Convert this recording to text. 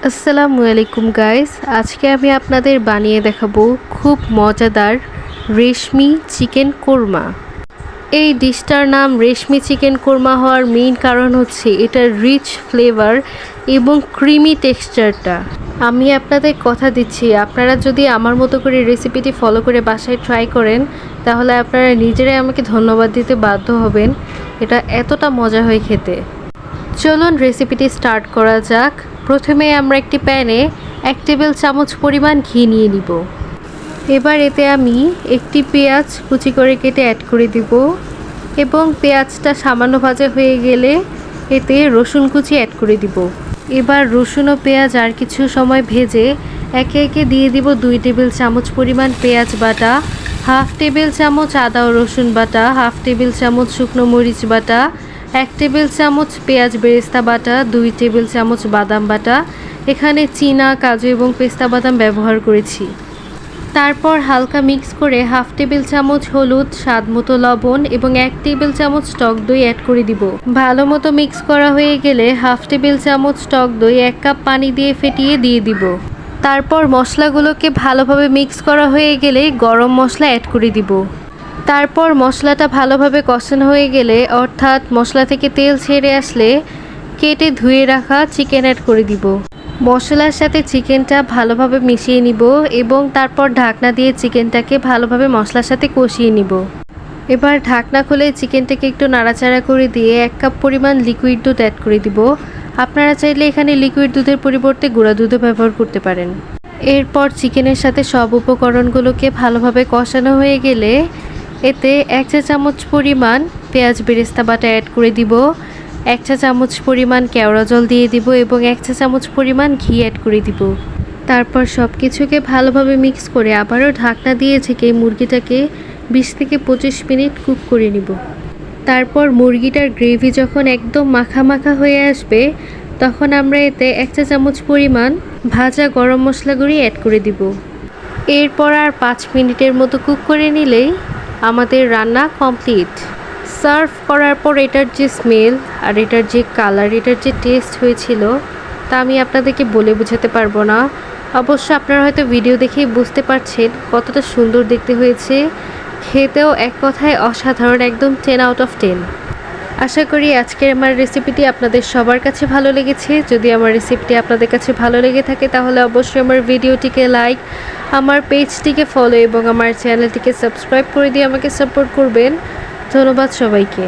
আসসালামু আলাইকুম গাইস, আজকে আমি আপনাদের বানিয়ে দেখাবো খুব মজাদার রেশমি চিকেন কোরমা। এই ডিশটার নাম রেশমি চিকেন কোরমা হওয়ার মেইন কারণ হচ্ছে এটার রিচ ফ্লেভার এবং ক্রিমি টেক্সচারটা। আমি আপনাদের কথা দিচ্ছি, আপনারা যদি আমার মতো করে রেসিপিটি ফলো করে বাসায় ট্রাই করেন তাহলে আপনারা নিজেরাই আমাকে ধন্যবাদ দিতে বাধ্য হবেন। এটা এতটা মজা হয় খেতে। চলুন রেসিপিটি স্টার্ট করা যাক। প্রথমে আমরা একটি প্যানে 1 টেবিল চামচ পরিমাণ ঘি নিয়ে নিব। এবার এতে আমি একটি পেঁয়াজ কুচি করে কেটে অ্যাড করে দিব এবং পেঁয়াজটা সামান্য ভাজা হয়ে গেলে এতে রসুন কুচি অ্যাড করে দিব। এবার রসুন ও পেঁয়াজ আর কিছু সময় ভেজে একে একে দিয়ে দিব 2 টেবিল চামচ পরিমাণ পেঁয়াজ বাটা, 1/2 টেবিল চামচ আদা ও রসুন বাটা, 1/2 টেবিল চামচ শুকনো মরিচ বাটা, 1 টেবিল চামচ পেঁয়াজ বেরেস্তা বাটা, 2 টেবিল চামচ বাদাম বাটা। এখানে চীনা, কাজু এবং পেস্তা বাদাম ব্যবহার করেছি। তারপর হালকা মিক্স করে 1/2 টেবিল চামচ হলুদ, স্বাদ মতো লবণ এবং 1 টেবিল চামচ টক দই অ্যাড করে দিব। ভালো মতো মিক্স করা হয়ে গেলে 1/2 টেবিল চামচ টক দই 1 কাপ পানি দিয়ে ফেটিয়ে দিয়ে দিব। তারপর মশলাগুলোকে ভালোভাবে মিক্স করা হয়ে গেলে গরম মশলা অ্যাড করে দিব। তারপর মশলাটা ভালোভাবে কষানো হয়ে গেলে, অর্থাৎ মশলা থেকে তেল ছেড়ে আসলে কেটে ধুয়ে রাখা চিকেন অ্যাড করে দিব। মশলার সাথে চিকেনটা ভালোভাবে মিশিয়ে নিব এবং তারপর ঢাকনা দিয়ে চিকেনটাকে ভালোভাবে মশলার সাথে কষিয়ে নিব। এবার ঢাকনা খুলে চিকেনটাকে একটু নাড়াচাড়া করে দিয়ে 1 কাপ পরিমাণ লিকুইড দুধ অ্যাড করে দিব। আপনারা চাইলে এখানে লিকুইড দুধের পরিবর্তে গুঁড়া দুধও ব্যবহার করতে পারেন। এরপর চিকেনের সাথে সব উপকরণগুলোকে ভালোভাবে কষানো হয়ে গেলে এতে 1 চা চামচ পরিমাণ পেঁয়াজ বেরেস্তা বাটা অ্যাড করে দিব, 1 চা চামচ পরিমাণ কেওড়া জল দিয়ে দিব এবং 1 চা চামচ পরিমাণ ঘি অ্যাড করে দিব। তারপর সব কিছুকে ভালোভাবে মিক্স করে আবারও ঢাকনা দিয়ে ঢেকে মুরগিটাকে 20 থেকে 25 মিনিট কুক করে নিব। তারপর মুরগিটার গ্রেভি যখন একদম মাখা মাখা হয়ে আসবে তখন আমরা এতে 1 চা চামচ পরিমাণ ভাজা গরম মশলা গুঁড়ি অ্যাড করে দিব। এরপর আর 5 মিনিটের মতো কুক করে নিলেই আমাদের রান্না কমপ্লিট। সার্ভ করার পর এটার যে স্মেল আর এটার যে কালার, এটার যে টেস্ট হয়েছিল তা আমি আপনাদেরকে বলে বোঝাতে পারবো না। অবশ্য আপনারা হয়তো ভিডিও দেখেই বুঝতে পারছেন কতটা সুন্দর দেখতে হয়েছে। খেতেও এক কথায় অসাধারণ, একদম 10 আউট অফ 10। আশা করি আজকের আমার রেসিপিটি আপনাদের সবার কাছে ভালো লেগেছে। যদি আমার রেসিপিটি আপনাদের কাছে ভালো লেগে থাকে তাহলে অবশ্যই আমার ভিডিওটিকে লাইক, আমার পেজটিকে ফলো এবং আমার চ্যানেলটিকে সাবস্ক্রাইব করে দিয়ে আমাকে সাপোর্ট করবেন। ধন্যবাদ সবাইকে।